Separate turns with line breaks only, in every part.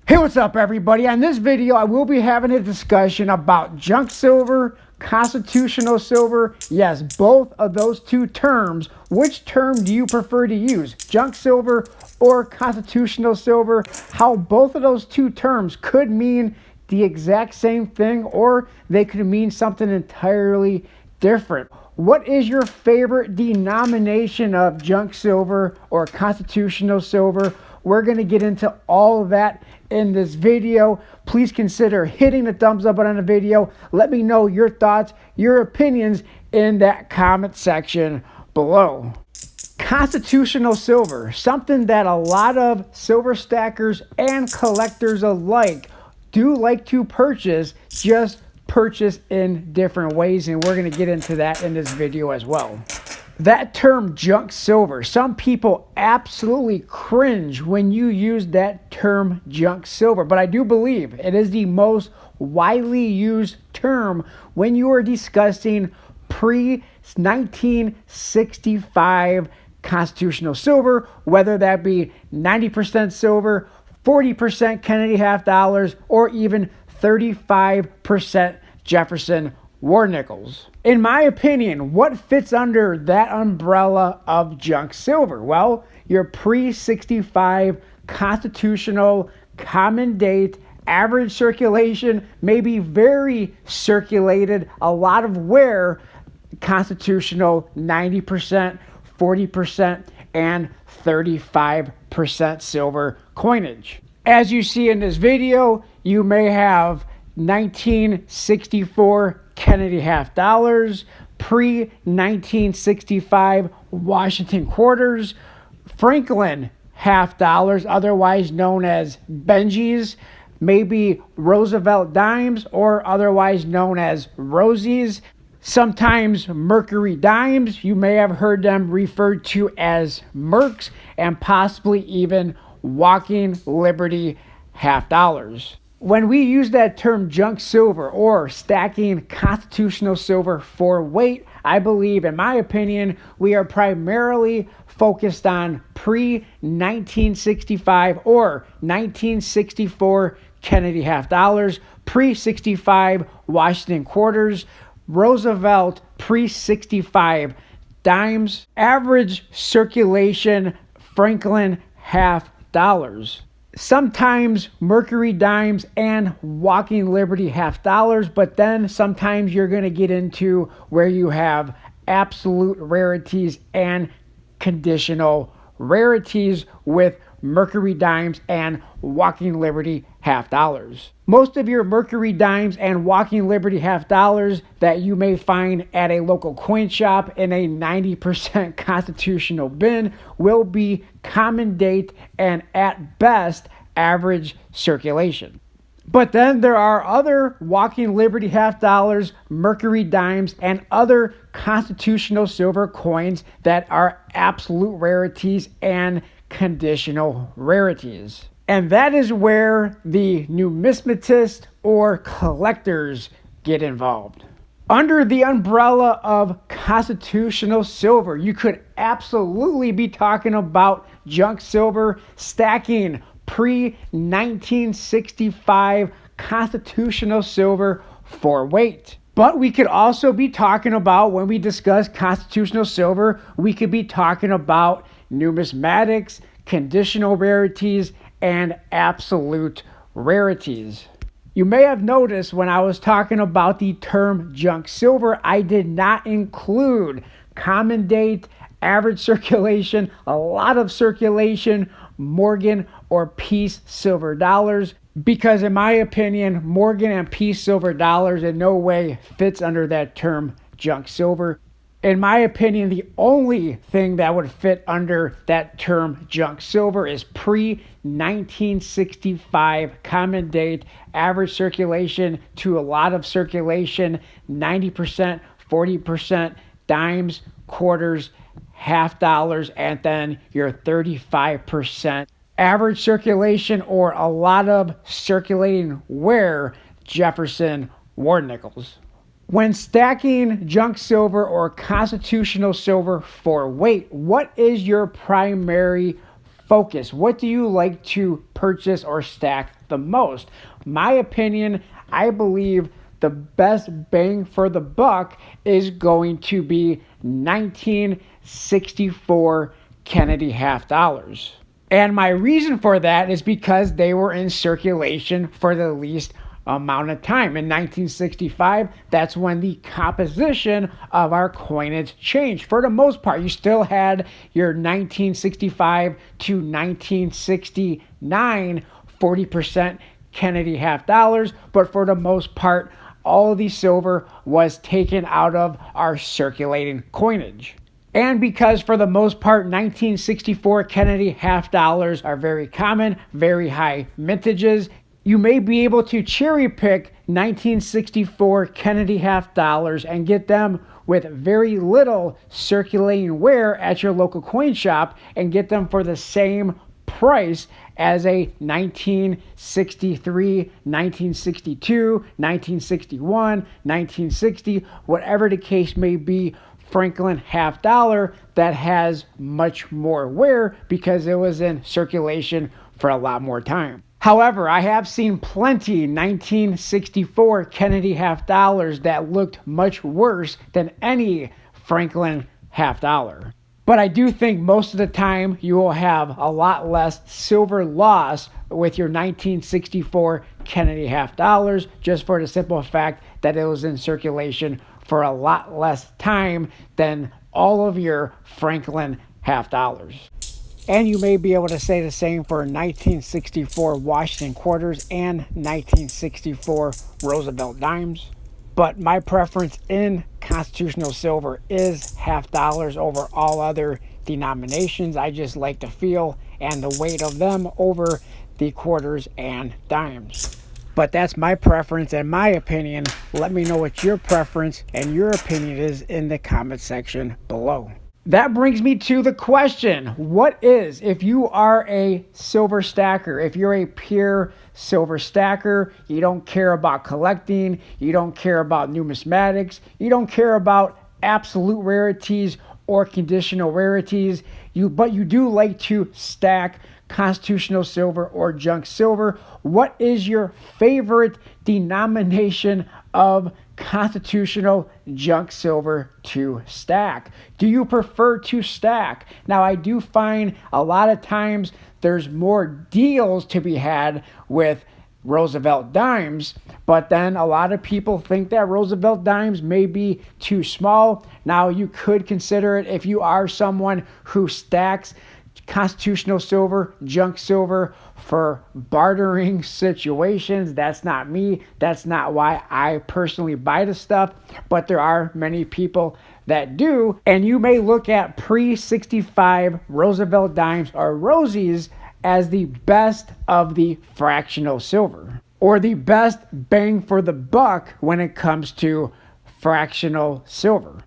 Hey, what's up everybody? On this video, I will be having a discussion about junk silver, constitutional silver. Yes, both of those two terms. Which term do you prefer to use? Junk silver or constitutional silver? How both of those two terms could mean the exact same thing or they could mean something entirely different. What is your favorite denomination of junk silver or constitutional silver? We're going to get into all of that in this video. Please consider hitting the thumbs up button on the video. Let me know your thoughts, your opinions in that comment section below. Constitutional silver, something that a lot of silver stackers and collectors alike do like to purchase, just purchase in different ways, and we're going to get into that in this video as well. That term junk silver, some people absolutely cringe when you use that term junk silver, but I do believe it is the most widely used term when you are discussing pre-1965 constitutional silver, whether that be 90% silver, 40% Kennedy half dollars, or even 35% Jefferson war nickels. In my opinion, what fits under that umbrella of junk silver? Well, your pre-65 constitutional common date, average circulation, maybe very circulated, a lot of wear, constitutional 90%, 40%, and 35% silver coinage. As you see in this video, you may have 1964 Kennedy half dollars, pre-1965 Washington quarters, Franklin half dollars, otherwise known as Benjis, maybe Roosevelt dimes, or otherwise known as Rosies, sometimes Mercury dimes. You may have heard them referred to as Mercs, and possibly even Walking Liberty half dollars. When we use that term junk silver or stacking constitutional silver for weight, I believe, in my opinion, we are primarily focused on pre-1965 or 1964 Kennedy half dollars, pre-65 Washington quarters, Roosevelt pre-65 dimes, average circulation Franklin half dollars. Sometimes Mercury dimes and Walking Liberty half dollars, but then sometimes you're going to get into where you have absolute rarities and conditional rarities with Mercury dimes and Walking Liberty half dollars. Most of your Mercury dimes and Walking Liberty half dollars that you may find at a local coin shop in a 90% constitutional bin will be common date and at best average circulation. But then there are other Walking Liberty half dollars, Mercury dimes, and other constitutional silver coins that are absolute rarities and conditional rarities. And that is where the numismatists or collectors get involved. Under the umbrella of constitutional silver, you could absolutely be talking about junk silver, stacking pre-1965 constitutional silver for weight. But we could also be talking about, when we discuss constitutional silver, we could be talking about numismatics, conditional rarities, and absolute rarities. You may have noticed when I was talking about the term junk silver, I did not include common date, average circulation, a lot of circulation, Morgan or Peace silver dollars, because in my opinion, Morgan and Peace silver dollars in no way fits under that term junk silver. In my opinion, the only thing that would fit under that term junk silver is pre-1965 common date, average circulation to a lot of circulation, 90%, 40% dimes, quarters, half dollars, and then your 35% average circulation or a lot of circulating wear, Jefferson war nickels. When stacking junk silver or constitutional silver for weight, what is your primary focus. What do you like to purchase or stack the most? My opinion, I believe the best bang for the buck is going to be 1964 Kennedy half dollars. And my reason for that is because they were in circulation for the least amount of time. In 1965, that's when the composition of our coinage changed. For the most part, you still had your 1965 to 1969 40% Kennedy half dollars, but for the most part, all of the silver was taken out of our circulating coinage. And because for the most part, 1964 Kennedy half dollars are very common, very high mintages, you may be able to cherry pick 1964 Kennedy half dollars and get them with very little circulating wear at your local coin shop and get them for the same price as a 1963, 1962, 1961, 1960, whatever the case may be, Franklin half dollar that has much more wear because it was in circulation for a lot more time. However, I have seen plenty 1964 Kennedy half dollars that looked much worse than any Franklin half dollar. But I do think most of the time you will have a lot less silver loss with your 1964 Kennedy half dollars, just for the simple fact that it was in circulation for a lot less time than all of your Franklin half dollars. And you may be able to say the same for 1964 Washington quarters and 1964 Roosevelt dimes. But my preference in constitutional silver is half dollars over all other denominations. I just like the feel and the weight of them over the quarters and dimes. But that's my preference and my opinion. Let me know what your preference and your opinion is in the comment section below. That brings me to the question, what is, if you are a silver stacker, if you're a pure silver stacker, you don't care about collecting, you don't care about numismatics, you don't care about absolute rarities or conditional rarities, but you do like to stack constitutional silver or junk silver, what is your favorite denomination of constitutional junk silver to stack? Do you prefer to stack? Now, I do find a lot of times there's more deals to be had with Roosevelt dimes, but then a lot of people think that Roosevelt dimes may be too small. Now, you could consider it if you are someone who stacks constitutional silver, junk silver for bartering situations. That's not me. That's not why I personally buy the stuff, but there are many people that do. And you may look at pre-65 Roosevelt dimes or Rosies as the best of the fractional silver, or the best bang for the buck when it comes to fractional silver.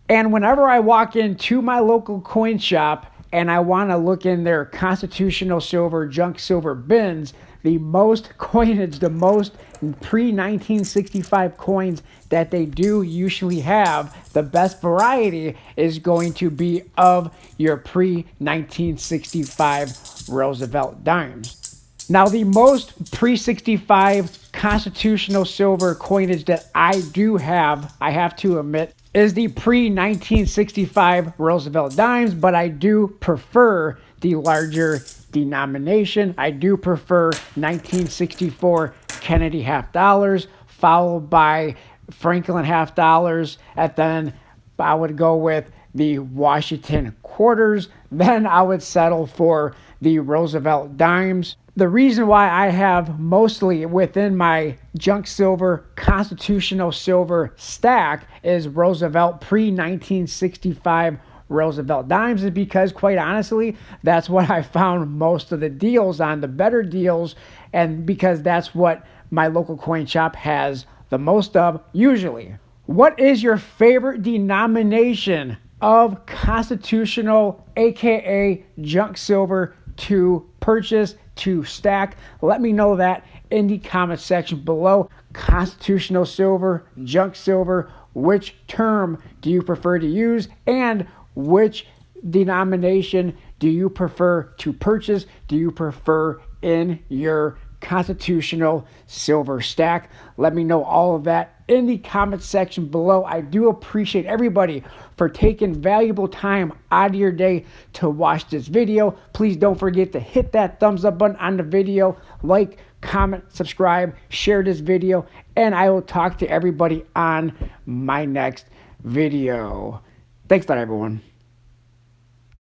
And whenever I walk into my local coin shop and I want to look in their constitutional silver, junk silver bins, the most coinage, the most pre-1965 coins that they do usually have, the best variety is going to be of your pre-1965 Roosevelt dimes. Now, the most pre-65 constitutional silver coinage that I do have, I have to admit, is the pre-1965 Roosevelt dimes, but I do prefer the larger denomination. I do prefer 1964 Kennedy half dollars, followed by Franklin half dollars, and then I would go with the Washington quarters. Then I would settle for the Roosevelt dimes. The reason why I have mostly within my junk silver, constitutional silver stack is Roosevelt pre-1965 Roosevelt dimes is because, quite honestly, that's what I found most of the deals on, the better deals, and because that's what my local coin shop has the most of usually. What is your favorite denomination of constitutional, aka junk silver, to purchase, to stack? Let me know that in the comment section below. Constitutional silver, junk silver, which term do you prefer to use, and which denomination Do you prefer to purchase? Do you prefer in your constitutional silver stack? Let me know all of that in the comment section below. I do appreciate everybody for taking valuable time out of your day to watch this video. Please don't forget to hit that thumbs up button on the video, like, comment, subscribe, share this video, and I will talk to everybody on my next video. Thanks a lot, everyone.